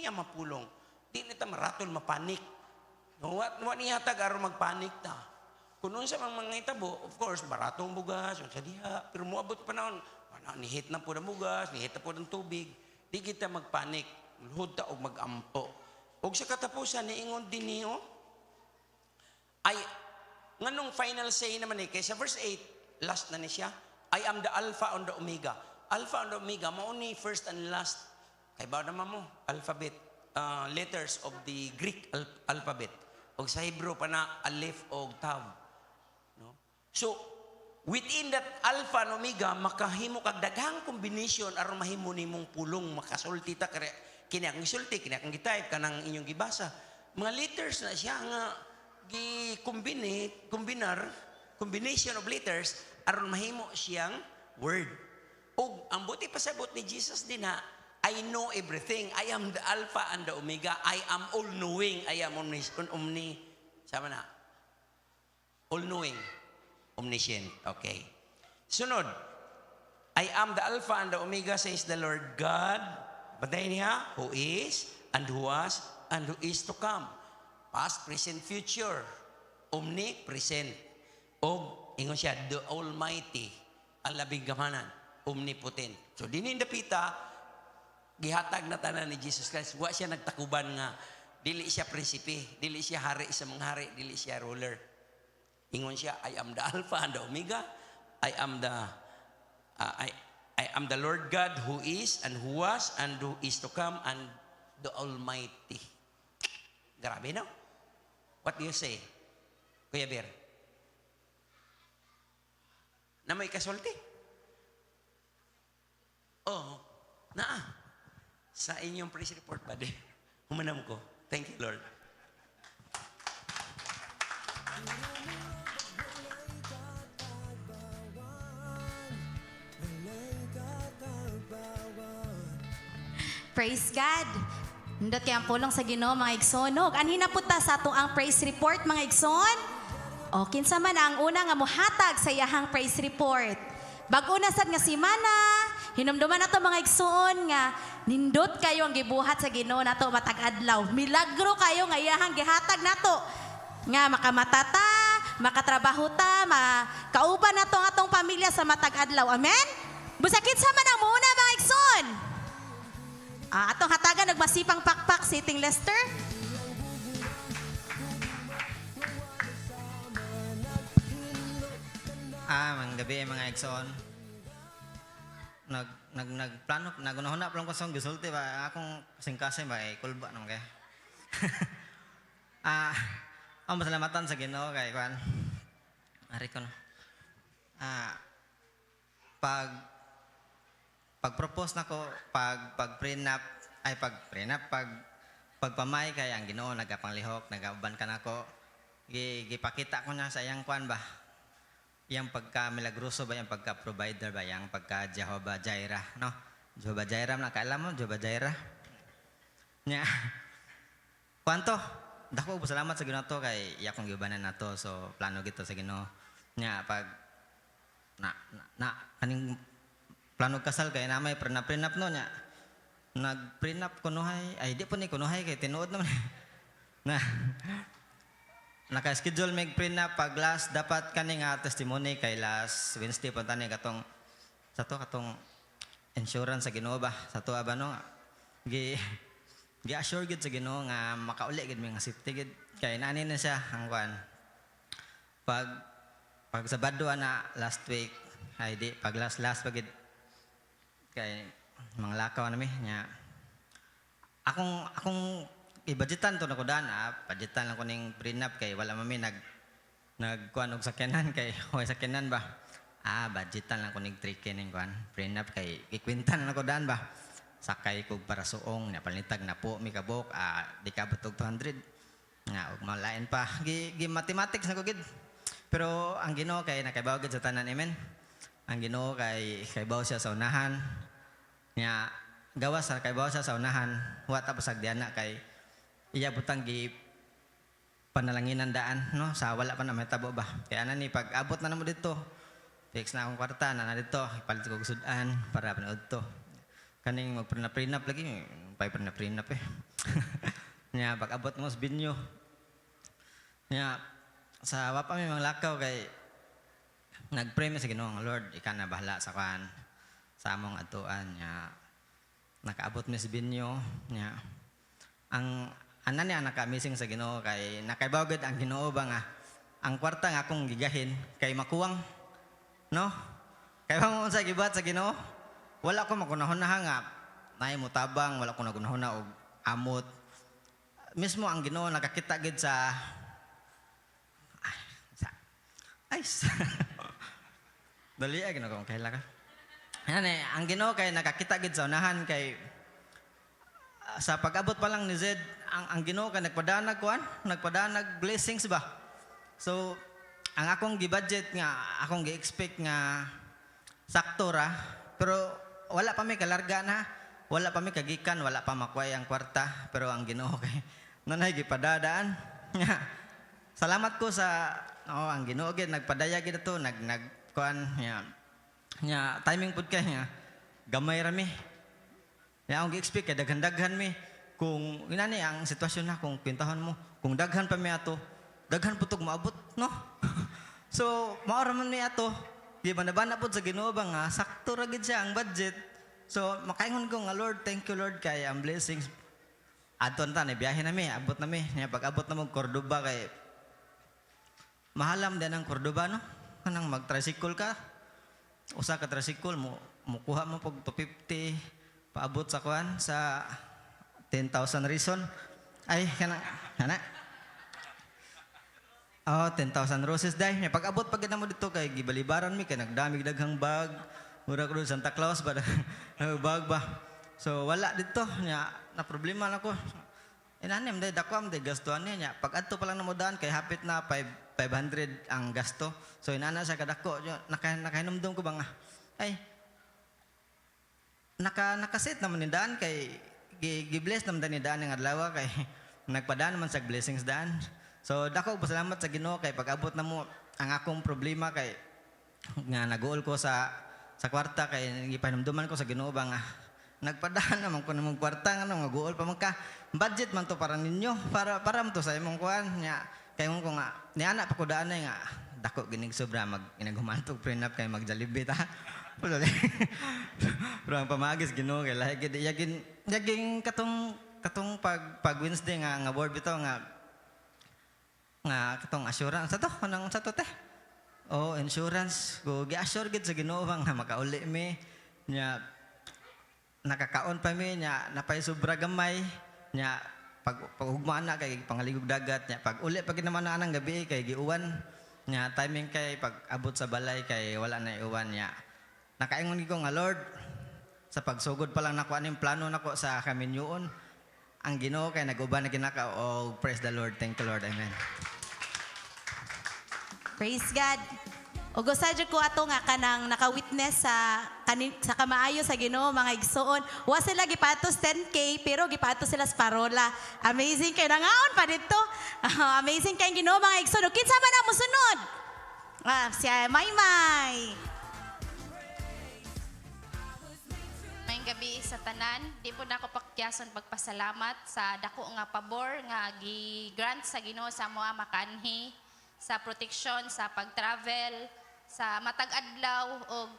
mapulong. Di na ta maratol mapanik. No, what ni hatag aron magpanik ta. Kung unsa man mga itabo, of course, baratong bugas, unsa diha, pero moabot panahon nihit na po ng bugas, nihit na po ng tubig, di kita magpanik, luhod ta o magampo. O sa katapusan, niingon din niyo, ay, nganong final say naman kay sa verse 8, last na ni siya, I am the Alpha and the Omega. Alpha and the Omega, mauni first and last, kay ba naman mo, alphabet, letters of the Greek alphabet. O sa Hebrew pa na, Aleph o Tav. No? So, within that Alpha and Omega, makahimo kag daghang combination aron mahimo nimong pulong makasulti ta kini ang isulti, kini ang gitype kanang inyong gibasa. Mga letters na siya nga combination of letters aron mahimo siyang word. Og ang buti pasabot ni Jesus din ha, I know everything. I am the Alpha and the Omega. I am all knowing. I am sama na. All knowing. Omniscient. Okay. Sunod. I am the Alpha and the Omega, says the Lord God. Batayin niya, who is, and who was, and who is to come. Past, present, future. Omnipresent. O, ingon siya, the Almighty. Ang labing gamanan. Omnipotent. So, dinindapita, gihatag na tanan ni Jesus Christ. Wa siya nagtakuban nga, dili siya prinsipe, dili siya hari sa mga hari, dili siya ruler. Ingon siya, I am the Alpha and the Omega. I am the Lord God who is and who was and who is to come and the Almighty. Grabe, no? What do you say, Kuya Bear? Na may kasulti? Oo. Sa inyong praise report pa din. Humanam ko. Thank you, Lord. The lake Praise God. Nindot kay ang pulong sa Ginoo mga igsoon. Anhin na punta sa atong ang praise report mga igsoon. O kinsa man ang una nga mohatag sa iyahang praise report. Bag-o na sad nga semana, hinumduman nato mga igsoon nga nindot kayo ang gibuhat sa Ginoo nato matag adlaw. Milagro kayo nga iyahang gihatag nato. Nga makamatata, makatrabaho ta, makauban nato ang atong pamilya sa matag adlaw. Amen? Busakit sa man ang muna mga igsoon. Atong hatagan nagmasipang pakpak sitting Lester. Mang gabi mga igsoon. Nagplano, nagunahuna pa lang ko sa gisulti ba akong singkase ba kulba naman kay. Ang masalamatan sa Ginoo kay kwan. Ari ko no. Pag-propose nako, pag-prenup, pagpamay kay ang Ginoo nagapanglihok, nagauban ka nako. Gipakita ko na sa iyang kwan ba. Yang pagka-milagroso ba, yang pagka-provider ba, yang pagka-Jehovah Jireh, no? Jehovah Jireh, nakaalam mo, Jehovah Jireh. Nya, kwanto, dako po salamat sa Ginoo to kay iya kong giubanan na to, so plano gito sa Ginoo. Nya, pag, kaning plano kasal kay namay prenup no, nya, nag-prenup kunuhay, ay di po ni kunuhay kay tinuod naman. Naka-schedule may prenup pag last dapat kani nga testimony kay last Wednesday punta ni katong insurance sa Ginoo ba sa tuwa ba no gi-assure gid sa Ginoo nga makauli gid mi nga safety gid kay nani na siya ang kwan pag Sabado na last week ay di pag last pagid kay mga lakaw na mi nya akong i-budgetan to na ko daan budgetan lang ko ning prenup kay wala mami nagkuan og sakyanan kay hoy sakyanan ba budgetan lang ko ning 3K ning kuan prenup kay ikwintan lang ko daan ba sakay kog para suong na palintag na po mi kabok di ka butog 200 nga og malain pa gi mathematics na ko gid pero ang Ginoo kay nakaibaw gid sa tanan amen ang Ginoo kay bawo siya sa unahan nya gawas sa kaibaw siya sa unahan wa tapos agdiana kay iya butang gi panalanginan daan no sa wala pa na mahitabo ba kaya ana ni pag abot na namo dito fix na akong kwarta na dito ipalit ko sudan para panood to kaning magprenup lagi pay prenup nya pag abot mo sa binyo nya sa wapa mi mga lakaw kay nagpray mi sa Ginoo nga Lord ika na bahala sa kan sa among atuan nya nakaabot mi sa binyo nya ang ana niya naka-missing sa Ginoo kay nakaibaw gid ang Ginoo ba nga ang kwarta nga akong gigahin kay makuwang no kay mo sa gibuhat sa Ginoo wala ko makunahon na nga nay mutabang wala ko nagunahon na og amot mismo ang Ginoo nakakita gid sa dali ay ginoo kay laka ang Ginoo kay nakakita gid sa unahan kay sa pag-abot pa lang ni Zed ang Ginoo kay nagpadanag blessings ba so ang akong gi-budget nga akong gi-expect nga sakto ra pero wala pa may kalarga na wala pa may kagikan wala pa makuhay ang kwarta pero ang Ginoo kay nanay gipadadaan salamat ko sa ang Ginoo gid nagpadaya gid to nagkuan nya timing pud kay nga gamay ra mi nya ang gi-expect kay daghan mi kung inani ang sitwasyon na kung kwintahon mo kung daghan pa mi ato daghan putog maabot no so mao ra man mi ato di ba nabana pud sa Ginoo ba nga sakto ra gid siya ang budget so makaingon ko nga Lord thank you Lord kay ang blessings adton ta na biyahe na mi abot na mi nya pag abot na mo Cordoba kay mahalam din ang Cordoba no kanang mag-tricycle ka usa ka tricycle mo kuha mo pag 250 paabot sa kuan sa 10,000 reason ay kana 10,000 roses dai pag abot pag mo dito kay gibalibaran mi kay nagdami daghang bag mura ko Santa Claus ba bag ba so wala dito nya na problema na ko inanim dai dako am dai gastuan niya pag adto pa lang namo daan kay hapit na 500 ang gasto so inana sa kadako nakahinumdum ko ba nga ay nakaset naman ni daan kay gi-bless naman ni daan nga adlaw kay nagpadaan naman sa blessings daan. So dako pasalamat sa Ginoo kay pag-abot na mo ang akong problema kay nga naguol ko sa kwarta kay gipahinumduman ko sa Ginoo ba nga nagpadaan naman ko namang kwarta nga naguol pa man ka budget man to para ninyo para mo to sa imong kuan nya kay mo ko nga ni anak pa ko daan na nga dako ginig sobra ginagumantog prenup kay mag-Jollibee ta. Pero ang pamagis Ginoo kay lahi gid yaging katong pag Wednesday nga word bitaw nga katong assurance sa to kanang sa to te. Oh, insurance go gi-assure gid sa Ginoo nga makauli mi nya nakakaon pa mi nya napay sobra gamay nya pag hugmaan na kay pangaligog dagat nya pag uli pag naman na anang gabi kay giuwan nya timing kay pag abot sa balay kay wala na iuwan nya nakaingon ko nga Lord sa pagsugod pa lang nako aning plano nako sa kaminyoon ang Ginoo kay nag-uban na ginaka oh praise the Lord, thank you Lord, amen. Praise God. O gusadyo ko ato nga kanang naka-witness sa kamaayo sa Ginoo mga igsoon. Wa sila gipatos 10K pero gipatos sila sa parola. Amazing kay nangaon pa dito. Amazing kay Ginoo mga igsoon. Kinsa man ang musunod? Si Maymay. Mayong gabi sa tanan, di po na ako pakyason pagpasalamat sa dako nga pabor nga gi-grant sa Ginoo sa mga makanhi sa protection, sa pag-travel, sa matag adlaw o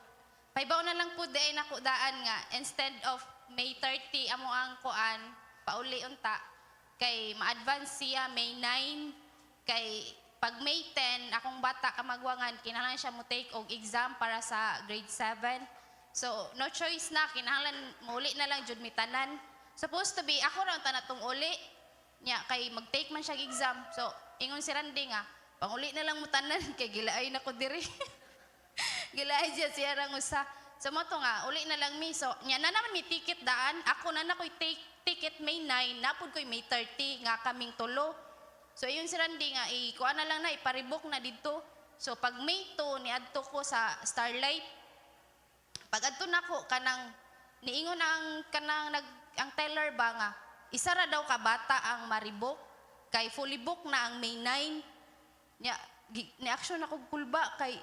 paibaw na lang po day nako daan nga instead of May 30 amo ang kuan pauli unta kay ma-advance siya May 9 kay pag May 10 akong bata ka magwangan kinahanglan siya mo take og exam para sa grade 7. So no choice na kinahanglan mauli na lang jud mi tanan. Supposed to be ako ra ta natong uli nya kay mag-take man siya exam. So ingon si Randy nga panguli na lang mo tanan kay gilaay na ko diri. Gilaay siya rang usa. So mo to nga uli na lang mi. So nya na naman mi ticket daan. Ako na koy take ticket May 9, napud koy May 30 nga kaming tulo. So iyon si Randy nga kuha na lang na iparibok na didto. So pag May 2 niadto ko sa Starlight. Pag adto nako kanang niingon ang ang teller ba nga isa ra daw ka bata ang maribok kay fully book na ang May 9. Nya ni action ako kulba kay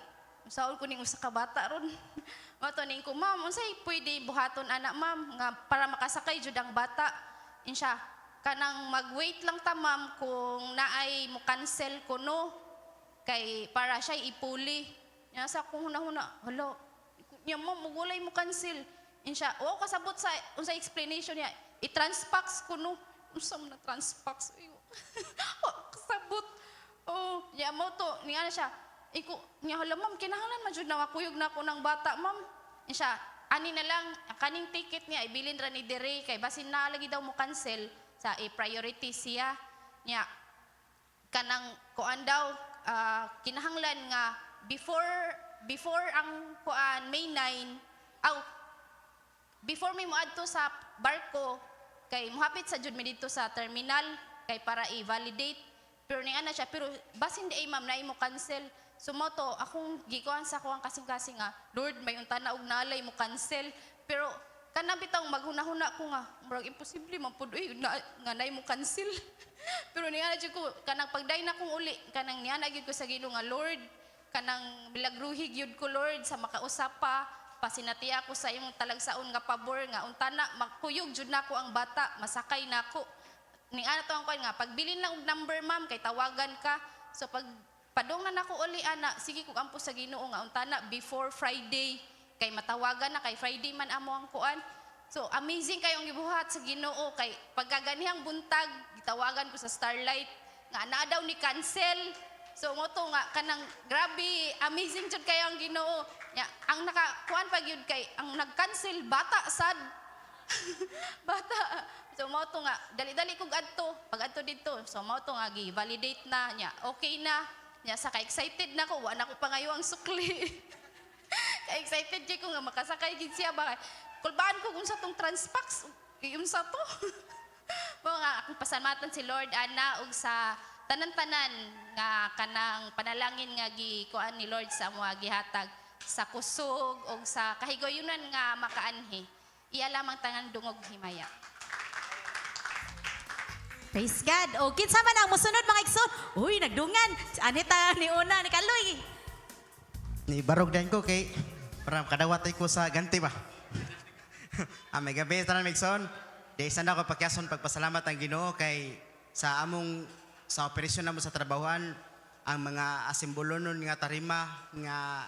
saol ko ning usa ka bata ron. Mato ning ko ma'am unsay pwede buhaton anak ma'am nga para makasakay jud ang bata. Insya kanang mag-wait lang ta ma'am kung naay mo cancel kuno kay para siya ipuli. Nya sa kung hunahuna hello nya mo mugulay mo cancel. Insya o kasabot sa unsay explanation niya i-transfax kuno unsa man na transfax ayo. Kasabot. Oh, ya mo to, niya na siya. Niya hala ma'am, kinahanglan man jud na makuyog na ako ng bata, ma'am. Siya, ani na lang, kaning ticket niya, ibilin ra ni Dere, kay basin na lagi daw mo cancel sa priority siya. Niya, kanang kuan daw, kinahanglan nga, before ang kuan, May 9, before may muadto sa barko, kay muhapit sa jud mi dito sa terminal, kay para i-validate. Pero ni ana siya pero basin di ay ma'am na imo cancel. So mo to akong gikuan sa ko ang kasing-kasing nga Lord may unta na og nalay mo cancel. Pero kanang bitang maghunahuna ko nga murag imposible man pud nga nay mo cancel. Pero ni ana jud ko kanang pagday na kong uli kanang ni ana gyud ko sa Ginoo nga Lord kanang bilagruhig gyud ko Lord sa makausap pa pasinatiya ko sa imong talagsaon nga pabor nga unta na makuyog jud nako ang bata masakay nako. Ning ana to ang kuan nga pagbilin lang og number ma'am kay tawagan ka. So pag padong na nako uli ana sige kog ampo sa Ginoo nga unta na before Friday kay matawagan na kay Friday man amo ang kuan. So amazing kayong gibuhat sa Ginoo kay pagkaganihang buntag gitawagan ko sa Starlight nga naa daw ni cancel. So mo to nga kanang grabe amazing jud kayo ang Ginoo. Nya ang nakakuan pag yun kay ang nag-cancel bata sad. Bata. So mao to nga dali-dali kog adto pag adto dito so mao to nga gi-validate na nya okay na nya sa ka-excited na ko wa na ko pangayo ang sukli. Ka-excited jay ko nga makasakay gid siya ba kulbaan ko kung sa tong transpax yung sa to. Mga akong pasalamatan si Lord ana ug sa tanan-tanan nga kanang panalangin nga gikuan ni Lord sa mga gihatag sa kusog o sa kahigoyunan nga makaanhi. Iya lamang tangan dungog himaya. Praise God. O, kinsa man ang musunod mga igsoon. Uy, nagdungan. Si Anita ni Una, ni Kaloy. Ni barog din ko kay para kadawat ko sa ganti ba. May gabi tanan Migson. Di isa na ako pakyason pagpasalamat ang Ginoo kay sa among sa operasyon namo sa trabahoan ang mga asimbolonon nga tarima nga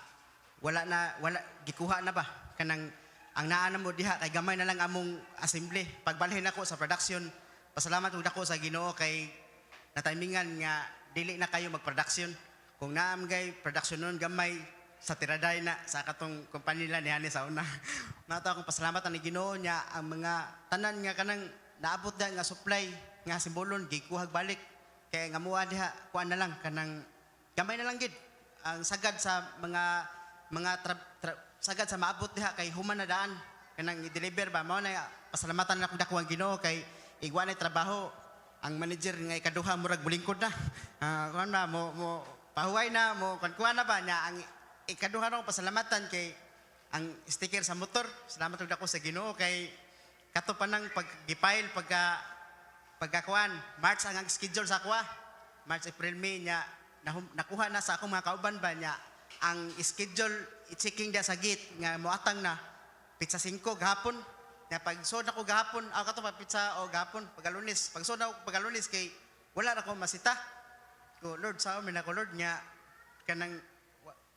wala gikuha na ba kanang ang naa na mo diha kay gamay na lang among assembly pagbalhin ako sa production. Pasalamat ug dako sa Ginoo kay natimingan nga dili na kayo mag-production. Kung naam gay production nun gamay sa tiraday na sa katong kompanya nila ni sa una. Nato akong pasalamat ang Ginoo niya ang mga tanan nga kanang naabot da nga supply nga simbolon gikuhag balik kay nga muha diha kuan na lang kanang gamay na lang gid ang sagad sa mga sagad sa maabot diha kay human na daan kanang i-deliver ba mao na pasalamatan na akong dako ang Ginoo kay igwa na trabaho ang manager nga ikaduha murag bulingkod na kuan na mo pahuway na mo kuan na ba nya ang ikaduha na pasalamatan kay ang sticker sa motor salamat ug dako sa Ginoo kay kato pa nang pag-gipile pagkakuan March ang schedule sa akwa March April May nya nakuha na sa akong mga kauban ba nya ang schedule i-checking dia sa gate nga moatang na pizza 5 gahapon na pag sod ako gahapon kato pa pizza o gahapon pagalunes pag sod ako pagalunes kay wala na ko masita ko Lord sa amin ako Lord nya kanang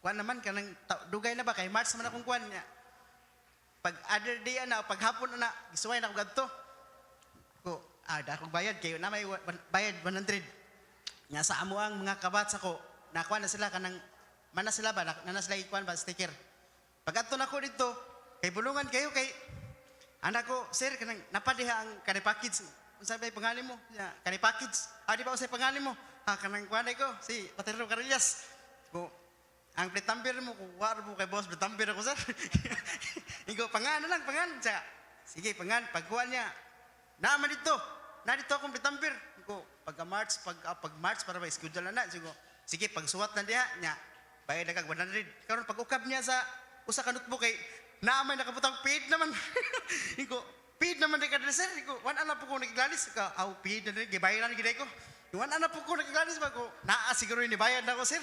kuan naman kanang dugay na ba kay March man akong kuan nya pag other day na pag hapon na gisuway na ko gadto ko da akong bayad kay na may bayad 100 nya sa amo ang mga kabats ako nakuha na sila kanang mana sila ba na sila ikuan ba sticker pag adto na ko dito kay bulungan kayo kay anak ko sir kanang napadiha ang kanay package unsa ba pangalan mo kanay package di ba usay pangalan mo kanang kuan ko si Paterno Carillas ko ang pretambir mo ko war mo kay boss pretambir ako sir igo pangan lang pangan sige pangan pagkuha niya naman dito akong pretambir ko pag March para ba schedule na sige pagsuwat na diha nya bayad na kag 100 karon pag ukab niya sa usa ka notebook kay naamay nakabutang paid naman iko paid naman di ka sir iko wan ana po ko naglalis ka paid na gibayad na gid ko wan ana po ko naglalis ba ko naa siguro ni bayad na ko sir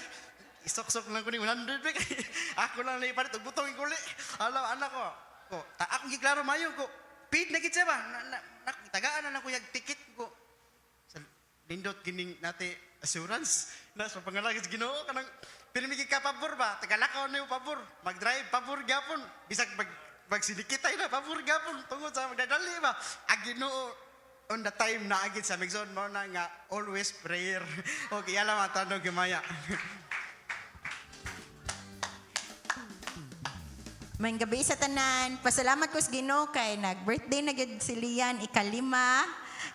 isok-sok lang ko ni 100 kay ako lang ni palit og butong ikuli ala anak ko ako giklaro mayo ko paid na gid siya ba tagaan na ko yag ticket ko sa lindot gining nate assurance na sa pangalagis Ginoo kanang pinimigi ka pabor ba tagalakaw na yung pabor mag-drive pabor gapon bisag magsinikitay na pabor gapon tungod sa magdadali ba ang Ginoo on the time na agit sa Migson mo na nga always prayer okay alam matano gimaya. May gabi sa tanan. Pasalamat ko sa Ginoo kay nag-birthday na gyud si Lian ikalima.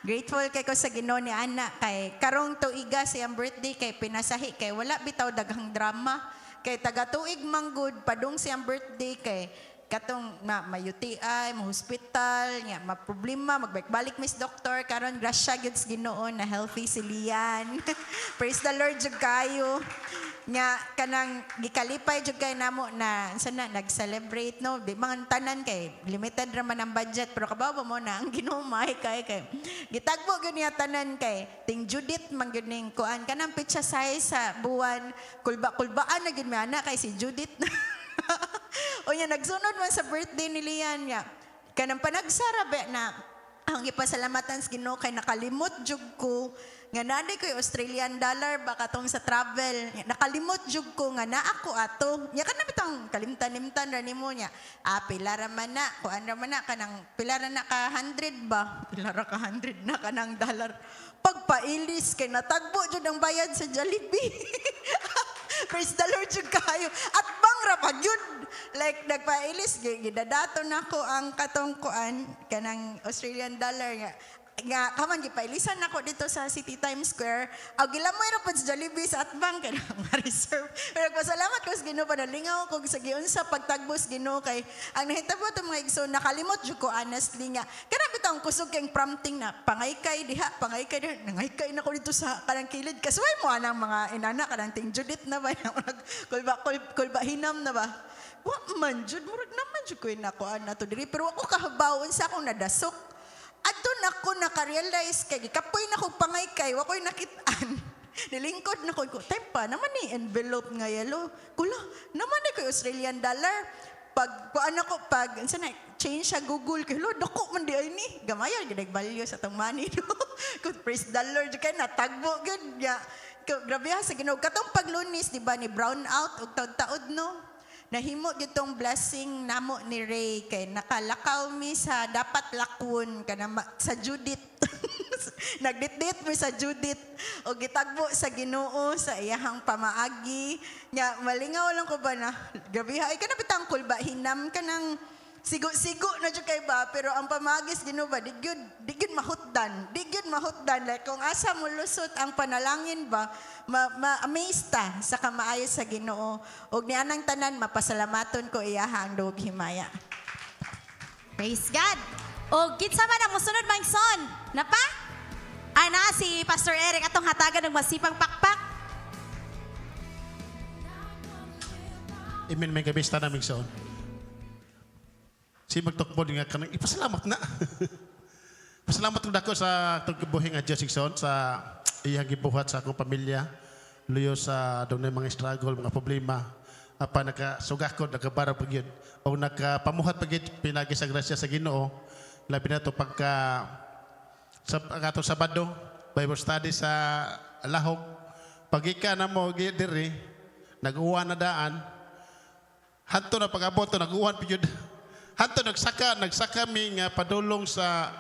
Grateful kay ko sa Ginoo ni Ana kay karong tuiga siyang birthday kay pinasahi kay wala bitaw daghang drama kay taga tuig manggod padung siyang birthday kay katong mayuti-ay mo hospital nya maproblema magbalik Miss Doctor karon grasya gyud sa Ginoo na healthy si Lian. Praise the Lord jud kayo. Nya kanang gikalipay jud kay namo na sana nag-celebrate no di mga tanan kay limited ra man ang budget pero kabaw mo na ang Ginoo may kay gitagbo gyud niya tanan kay ting Judith man gyud ning kuan kanang pizza size sa buwan kulbaan na gyud mi ana kay si Judith. O nya nagsunod man sa birthday ni Lian nya kanang panagsarabe na ang ipasalamatan sa Ginoo kay nakalimot jud ko nga nanay ko Australian dollar baka tong sa travel nakalimot jud ko nga naa ako ato nya kana bitang kalimtan-limtan ra nimo nya pilara man na kuan ra man na kanang pilara na ka 100 ba pilara ka 100 na kanang dollar pagpailis kay natagbo jud ang bayad sa Jollibee. Praise the Lord jud kayo at bang ra pa jud like nagpailis gidadato nako ang katong kuan kanang Australian dollar nga kaman gipailisan nako dito sa City Times Square aw gilamoy ra pud sa Jollibee sa atbang kanang reserve pero pasalamat ko sa Ginoo panalingaw ko sa giunsa pagtagbos Ginoo kay ang nahitabo tong mga igsoon nakalimot jud ko honestly nga kana bitang kusog kay prompting na pangaykay diha nangaykay nako dito sa kanang kilid kasuway mo anang mga inana kanang ting Judith na ba kulba hinam na ba wa man jud murag naman jud ko nakuan nato diri pero ako kahabaw unsa akong nadasok adto na ako naka-realize kay gikapoy na ko pangay kay wa ko'y nakitaan. Nilingkod na ko time pa naman ni envelope nga yellow. Kulo, naman ni ko Australian dollar. Pag kuan ako pag unsa na change sa Google kay lo dako man di ay ni. Gamayan gid value sa tong money do. Kung praise dollar jud kay natagbo gud ya. Grabe ha sa Ginoo katong paglunis di ba ni brown out ug taud-taud no. Nahimo gyud tong blessing namo ni Ray kay nakalakaw mi sa dapat lakwon kana sa Judith. Nagdit-dit mi sa Judith o gitagbo sa Ginoo sa iyahang pamaagi. Nya malingaw lang ko ba na gabi ay kana bitangkol ba hinam ka ng sigo-sigo na jud kay ba pero ang pamagis Ginoo ba digud mahutdan like kung asa mo lusot ang panalangin ba ma-amaze ta sa kamaayo sa Ginoo ug nianang tanan mapasalamaton ko iyahang dog himaya. Praise God. O kitsa man ang musunod mang son. Napa? Ana si Pastor Eric atong hatagan ng masipang pakpak. Amen, may gabi sa naming son. Si magtukbo nga kanang ipasalamat na. Pasalamat ko dako sa tugbuhi nga Dios son sa iyang gibuhat sa akong pamilya. Luyo sa dunay mga struggle, mga problema. Apa nakasugakod, nakabara pagyud o nakapamuhat pagyud pinagi sa grasya sa Ginoo. Labi na to pagka sa atong Sabado, Bible study sa Lahog. Pagika na mo diri, nag-uwan na daan. Hanto na pag-abot to nag-uwan pagyud. Hanto nagsaka mi nga padulong sa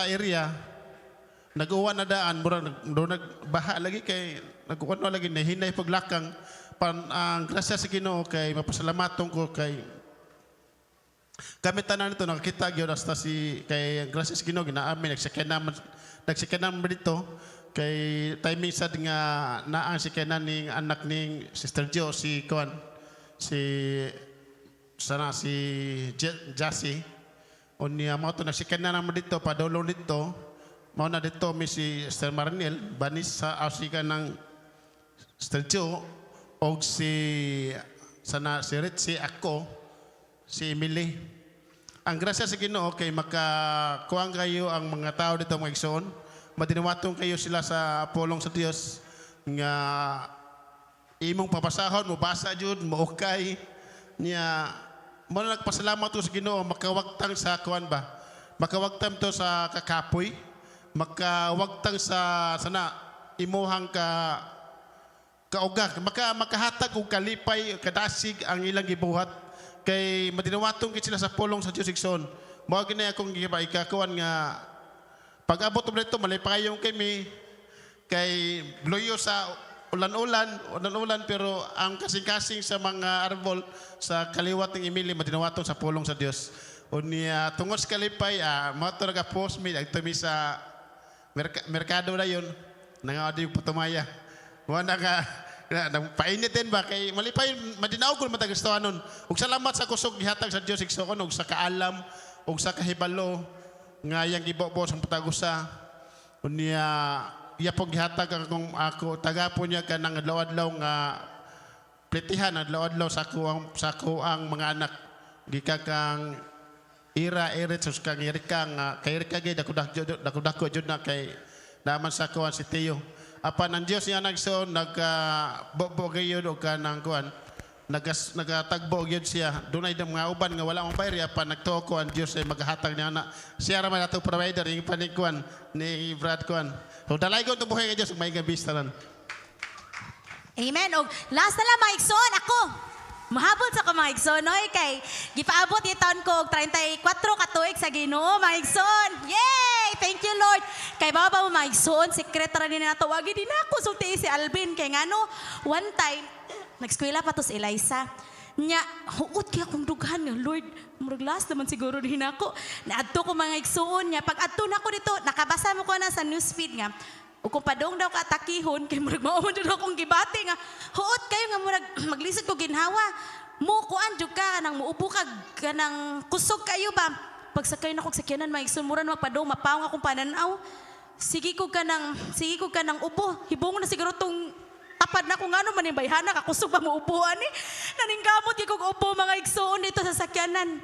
area. Nag-uwan na daan, mura nagbaha lagi kay nag-uwan lagi na hinay paglakang ang grasya sa Ginoo kay mapasalamaton ko kay kami tanan nito nakakita gyud hasta si kay ang grasya sa Ginoo ginaamin nagsakyanan dito kay timing sad nga naang si kanan ning anak ning Sister Jo si Kuan si Jassy unya mo to nagsakyanan naman dito padulong dito mao na dito mi si Sister Marnel banis sa asika ng Sister Jo og si Ritzy ako si Emily. Ang grasya sa Ginoo kay makakuang kayo ang mga tao dito mga igsoon. Madinawatong kayo sila sa pulong sa Dios nga imong papasahon mo basa jud mo okay niya mo nagpasalamat to sa Ginoo makawagtang sa kuan ba. Makawagtang to sa kakapoy, makawagtang sa sana imuhang kauga makahatag og kalipay kadasig ang ilang gibuhat kay madinawatong kit sila sa pulong sa Dios igsoon. Mao gini akong ikakuan nga pag-abot mo dito malipayong kami kay bloyo sa ulan-ulan pero ang kasing-kasing sa mga arbol sa kaliwat ng Emily madinawatong sa pulong sa Dios. Unya tungod sa kalipay mao to nagapost mi agtumi sa merkado na yon nangadi patumaya. Wala ka painit din ba kay malipay madinaw ko matagustuhanon ug salamat sa kusog gihatag sa Dios igsoon ug sa kaalam ug sa kahibalo nga yang gibobo sa patagusa unya iya po gihatag ako taga po niya kanang adlaw-adlaw nga pletihan adlaw-adlaw sa ko ang mga anak gikakang ira-irit sus kang Erika nga kay Erika gid dako jud na kay naman sa kuan si Teo. Apan ang Dios niya nagson nagbobo gayud og kanang kuan nagatagbo gyud siya dunay mga uban nga wala mong bayri apan nagtuo ko ang Dios ay maghatag niya na siya ra man ato provider yung panikuan ni Brad kuan so dalay ko tubuhay nga Dios may gabi tanan. Amen. Og last na lang mga igsoon ako. Mahabol sa ko mga igsoon oy kay gipaabot ni taon ko og 34 ka tuig sa Ginoo mga igsoon. Yay! Thank you Lord. Kay baba mo mga igsoon sekretary ni nato wagi din ako sulti si Alvin kay ngano one time nag-eskwela pa to si Eliza. Nya huot kay akong dughan nga Lord, murag last naman siguro din ako. Naadto ko mga igsoon nya pag adto na ko dito nakabasa mo ko na sa newsfeed nga o kung padong daw ka atakihon, kay murag maumon dyan akong gibati nga, huot kayo nga murag maglisod ko ginhawa. Mo kuan jud ka, nang muupo ka, kanang kusog kayo ba? Pagsakay na kong sakyanan, maigsun, murag magpadong, mapawang akong pananaw. Sige ko ka ng ubo. Hibong na siguro tong lapad na ko ngano man bayhana ka kusog ba mo upuan ni. Naningkamot gyud kog upo mga igsoon dito sa sakyanan.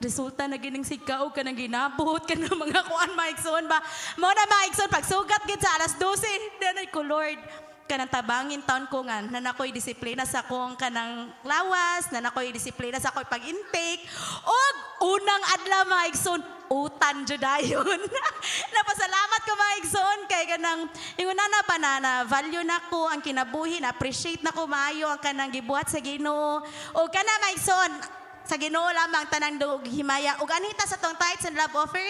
Resulta na gining sigaw ka nang ginabot ka ng mga kuan mga igsoon ba. Mo na mga igsoon pagsugat gid sa alas 12 danay ko Lord kanang tabangin taon ko nga na nakoy disiplina sa akong kanang lawas, na nakoy disiplina sa akong pag-intake, og unang adlaw mga igsoon, utan jud dayon. Napasalamat ko mga igsoon kay kanang inguna na pa na value nako ang kinabuhi, na appreciate nako maayo ang kanang gibuhat sa Ginoo. O kana mga igsoon, sa Ginoo lamang tanang dug himaya ug anita sa tong tithes and love offering.